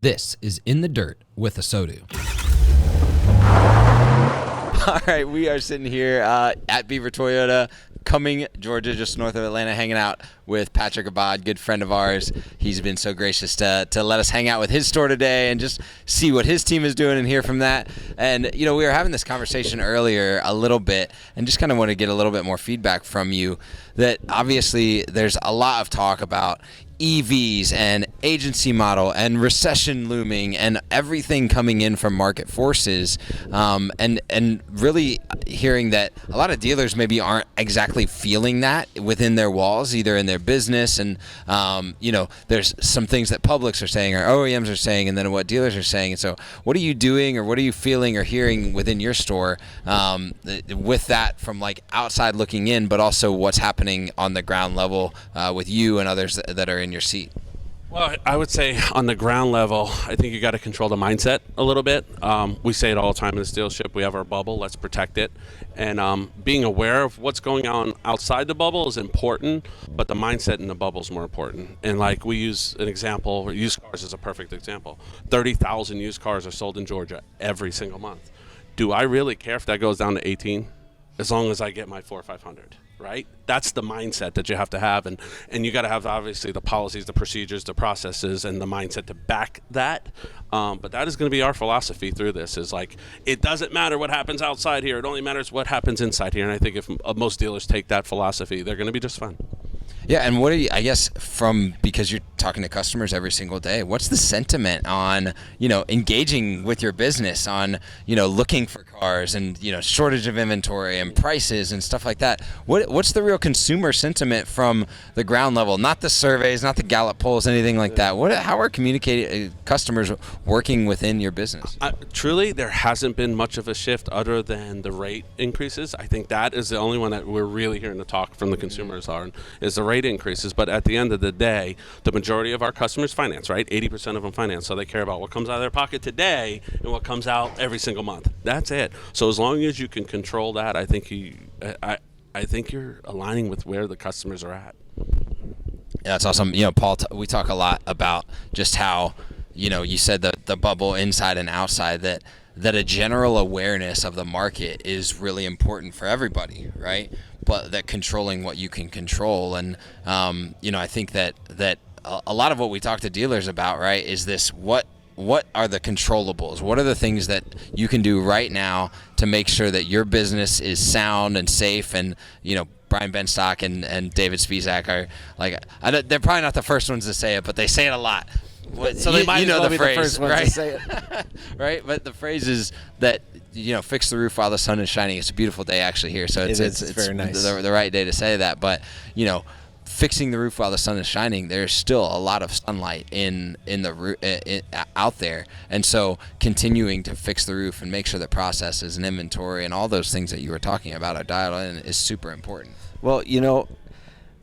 This is In the Dirt with ASOTU. All right, we are sitting here at Beaver Toyota, Cumming, Georgia, just north of Atlanta, hanging out with Patrick Abad, good friend of ours. He's been so gracious to let us hang out with his store today and just see what his team is doing and hear from that. And, you know, we were having this conversation earlier a little bit and just kind of want to get a little bit more feedback from you that obviously there's a lot of talk about EVs and agency model and recession looming and everything coming in from market forces, and really hearing that a lot of dealers maybe aren't exactly feeling that within their walls, either in their business, and you know, there's some things that publics are saying or OEMs are saying, and then what dealers are saying. And so what are you doing or what are you feeling or hearing within your store with that from like outside looking in, but also what's happening on the ground level with you and others that are in your seat? Well, I would say on the ground level, I think you got to control the mindset a little bit. We say it all the time in this dealership. We have our bubble. Let's protect it. And being aware of what's going on outside the bubble is important, but the mindset in the bubble is more important. And like we use an example, used cars is a perfect example. 30,000 used cars are sold in Georgia every single month. Do I really care if that goes down to 18? As long as I get my 400 or 500. Right? That's the mindset that you have to have, and you got to have obviously the policies, the procedures, the processes, and the mindset to back that. But that is going to be our philosophy through this. Is like it doesn't matter what happens outside here; it only matters what happens inside here. And I think if most dealers take that philosophy, they're going to be just fine. Yeah, and what are you, I guess, because you're talking to customers every single day, what's the sentiment on, you know, engaging with your business, on, you know, looking for cars and, you know, shortage of inventory and prices and stuff like that? What's the real consumer sentiment from the ground level? Not the surveys, not the Gallup polls, anything like that. How are customers working within your business? Truly, there hasn't been much of a shift other than the rate increases. I think that is the only one that we're really hearing the talk from the consumers is the rate increases. But at the end of the day, the majority of our customers finance, right? 80% of them finance. So they care about what comes out of their pocket today and what comes out every single month. That's it. So as long as you can control that, I think you're aligning with where the customers are at. Yeah, that's awesome. You know, Paul, we talk a lot about just how, you know, you said the bubble inside and outside, that a general awareness of the market is really important for everybody, right? But that controlling what you can control. And, you know, I think that a lot of what we talk to dealers about, right, is this, what are the controllables? What are the things that you can do right now to make sure that your business is sound and safe? And, you know, Brian Benstock and David Spizak are like, they're probably not the first ones to say it, but they say it a lot. So they might know the phrase, first ones right? To say it. Right? But the phrase is that, you know, fix the roof while the sun is shining. It's a beautiful day actually here, so it's very nice. The right day to say that. But, you know, fixing the roof while the sun is shining, there's still a lot of sunlight in the out there, and so continuing to fix the roof and make sure that processes and inventory and all those things that you were talking about are dialed in is super important. Well, you know,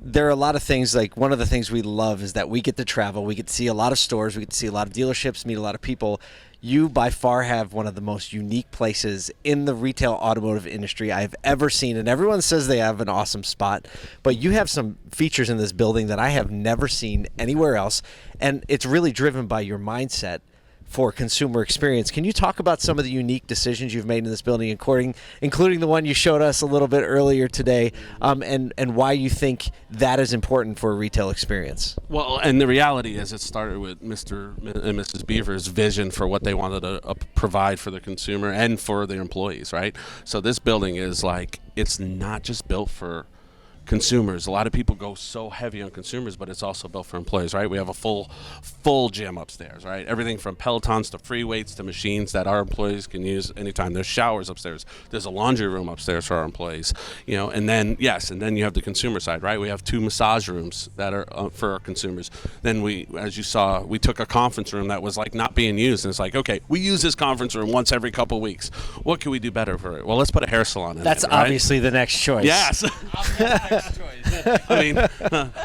there are a lot of things, like one of the things we love is that we get to travel, we get to see a lot of stores, we get to see a lot of dealerships, meet a lot of people. You by far have one of the most unique places in the retail automotive industry I've ever seen, and everyone says they have an awesome spot, but you have some features in this building that I have never seen anywhere else, and it's really driven by your mindset for consumer experience. Can you talk about some of the unique decisions you've made in this building, including the one you showed us a little bit earlier today, and why you think that is important for a retail experience? Well, and the reality is it started with Mr. and Mrs. Beaver's vision for what they wanted to provide for the consumer and for their employees, right? So this building is like, it's not just built for consumers. A lot of people go so heavy on consumers, but it's also built for employees, right? We have a full gym upstairs, right? Everything from Pelotons to free weights to machines that our employees can use anytime. There's showers upstairs. There's a laundry room upstairs for our employees, you know. And then you have the consumer side, right? We have 2 massage rooms that are for our consumers. Then as you saw, we took a conference room that was like not being used, and it's like, okay, we use this conference room once every couple weeks. What can we do better for it? Well, let's put a hair salon in. That's it, right? obviously the next choice. Yes. I mean,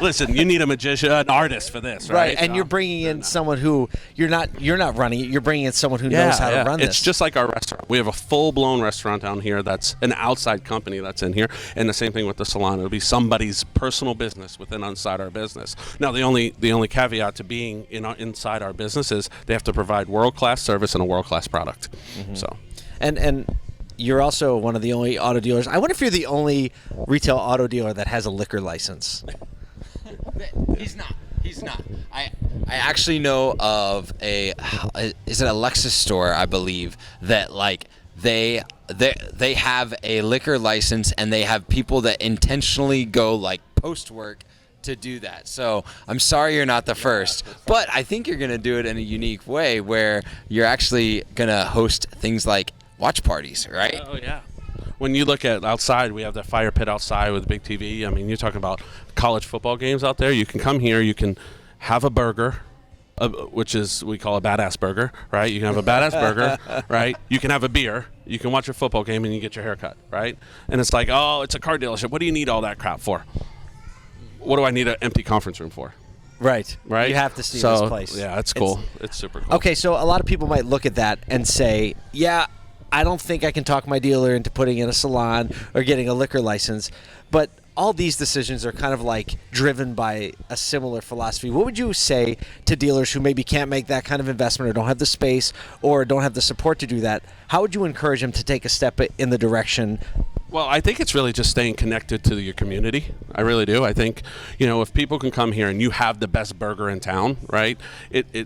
listen, you need a magician, an artist for this, right? And you're bringing in someone who you're not running it. You're bringing in someone who knows how to run this. It's just like our restaurant. We have a full-blown restaurant down here that's an outside company that's in here, and the same thing with the salon. It'll be somebody's personal business inside our business. Now, the only caveat to being inside our business is they have to provide world-class service and a world-class product. So, and you're also one of the only auto dealers. I wonder if you're the only retail auto dealer that has a liquor license. He's not. I actually know of is it a Lexus store, I believe, that like they have a liquor license, and they have people that intentionally go like post work to do that. So I'm sorry you're not the first, but I think you're going to do it in a unique way where you're actually going to host things like watch parties, right? Oh, yeah. When you look at outside, we have the fire pit outside with a big TV. I mean, you're talking about college football games out there. You can come here, you can have a burger, which is we call a badass burger, right? You can have a badass burger, right? You can have a beer. You can watch a football game, and you get your hair cut, right? And it's like, oh, it's a car dealership. What do you need all that crap for? What do I need an empty conference room for? Right. Right. You have to see this place. Yeah, it's cool. It's super cool. Okay, so a lot of people might look at that and say, yeah, I don't think I can talk my dealer into putting in a salon or getting a liquor license. But all these decisions are kind of like driven by a similar philosophy. What would you say to dealers who maybe can't make that kind of investment or don't have the space or don't have the support to do that? How would you encourage them to take a step in the direction? Well, I think it's really just staying connected to your community. I really do. I think, if people can come here and you have the best burger in town, right?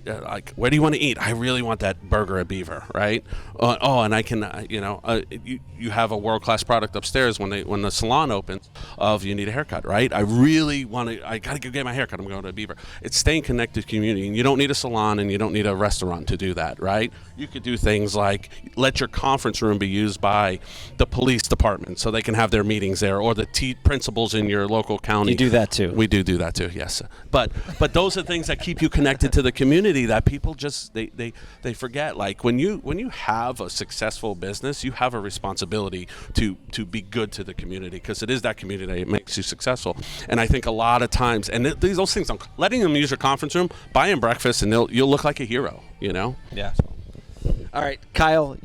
Like, where do you want to eat? I really want that burger at Beaver, right? And I can, you have a world-class product upstairs when the salon opens of you need a haircut, right? I got to go get my haircut. I'm going to Beaver. It's staying connected to community, and you don't need a salon and you don't need a restaurant to do that, right? You could do things like let your conference room be used by the police department so they can have their meetings there, or the principals in your local county. You do that too. We do that too, yes. But those are things that keep you connected to the community that people just they forget. Like when you have a successful business, you have a responsibility to be good to the community, because it is that community that makes you successful. And I think a lot of times, and those things, letting them use your conference room, buy them breakfast, and you'll look like a hero. Yeah. All right, Kyle,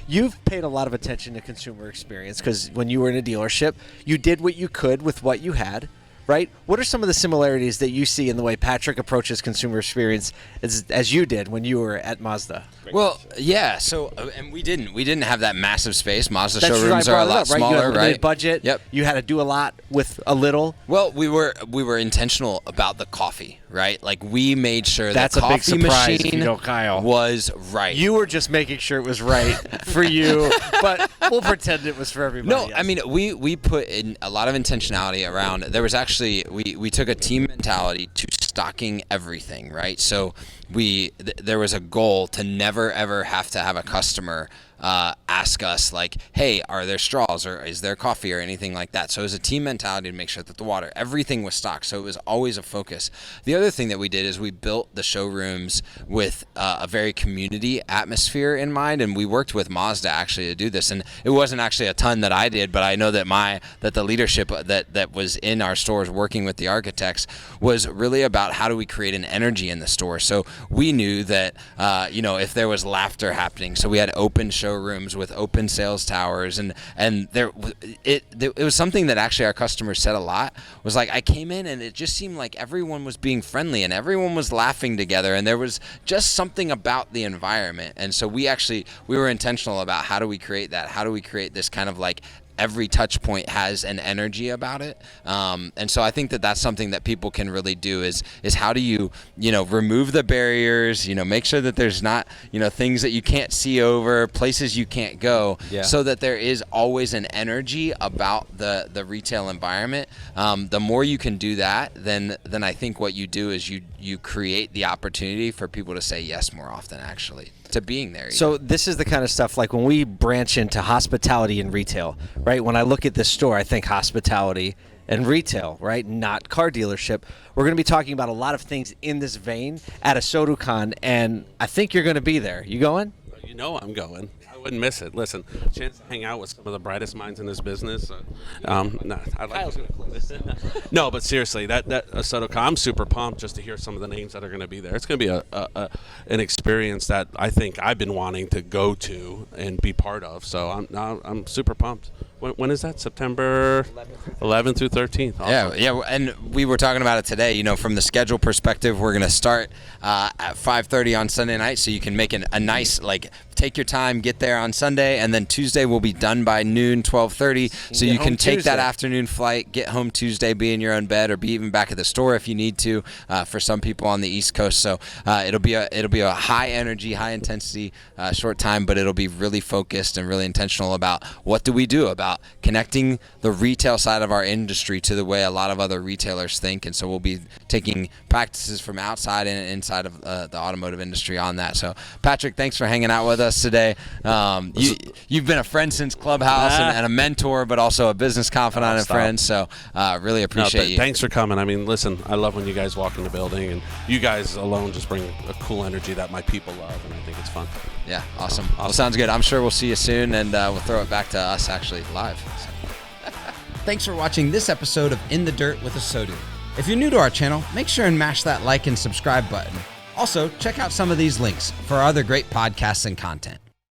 you've paid a lot of attention to consumer experience, because when you were in a dealership, you did what you could with what you had, right? What are some of the similarities that you see in the way Patrick approaches consumer experience as you did when you were at Mazda? Well, yeah. So, and we didn't have that massive space. Mazda That's showrooms are a lot smaller, right? You had a limited right? budget. Yep. You had to do a lot with a little. Well, we were intentional about the coffee, right? Like we made sure That's the a big coffee surprise if machine you know Kyle. was right. You were just making sure it was right for you, but we'll pretend it was for everybody. No, else. I mean we put in a lot of intentionality around. There was actually we took a team mentality to stocking everything, right? So there was a goal to never ever have to have a customer ask us like, hey, are there straws or is there coffee or anything like that? So it was a team mentality to make sure that the water, everything was stocked. So it was always a focus. The other thing that we did is we built the showrooms with a very community atmosphere in mind, and we worked with Mazda actually to do this. And it wasn't actually a ton that I did, but I know that the leadership that was in our stores working with the architects was really about how do we create an energy in the store. So we knew that if there was laughter happening, so we had open showrooms with open sales towers, and it was something that actually our customers said a lot, was like, I came in and it just seemed like everyone was being friendly and everyone was laughing together, and there was just something about the environment. And so we were intentional about how do we create that, how do we create this kind of like every touch point has an energy about it, and so I think that that's something that people can really do is how do you remove the barriers, make sure that there's not things that you can't see over, places you can't go, so that there is always an energy about the retail environment. The more you can do that, then I think what you do is you create the opportunity for people to say yes more often, actually, to being there. So this is the kind of stuff like when we branch into hospitality and retail, right? When I look at this store, I think hospitality and retail, right? Not car dealership. We're going to be talking about a lot of things in this vein at ASOTU CON, and I think you're going to be there. You going? I'm going. wouldn't miss it. Listen, a chance to hang out with some of the brightest minds in this business. I'd like No, but seriously, that ASOTU CON, I'm super pumped just to hear some of the names that are going to be there. It's going to be an experience that I think I've been wanting to go to and be part of. So I'm super pumped. When is that? September 11th through 13th. Awesome. Yeah, and we were talking about it today. You know, from the schedule perspective, we're going to start at 5:30 on Sunday night, so you can make a nice, like, take your time, get there on Sunday, and then Tuesday will be done by noon, 12:30. So you can take that afternoon flight, get home Tuesday, be in your own bed, or be even back at the store if you need to. For some people on the East Coast, so it'll be a high energy, high intensity, short time, but it'll be really focused and really intentional about what do we do about connecting the retail side of our industry to the way a lot of other retailers think. And so we'll be taking practices from outside and inside of the automotive industry on that. So Patrick, thanks for hanging out with us today. You've been a friend since Clubhouse and a mentor, but also a business confidant and friend. So really appreciate you. Thanks for coming. I mean, listen, I love when you guys walk in the building, and you guys alone just bring a cool energy that my people love, and I think it's fun. Yeah, awesome. Well, sounds good. I'm sure we'll see you soon, and we'll throw it back to us actually live. So. Thanks for watching this episode of In the Dirt with ASOTU. If you're new to our channel, make sure and mash that like and subscribe button. Also, check out some of these links for other great podcasts and content.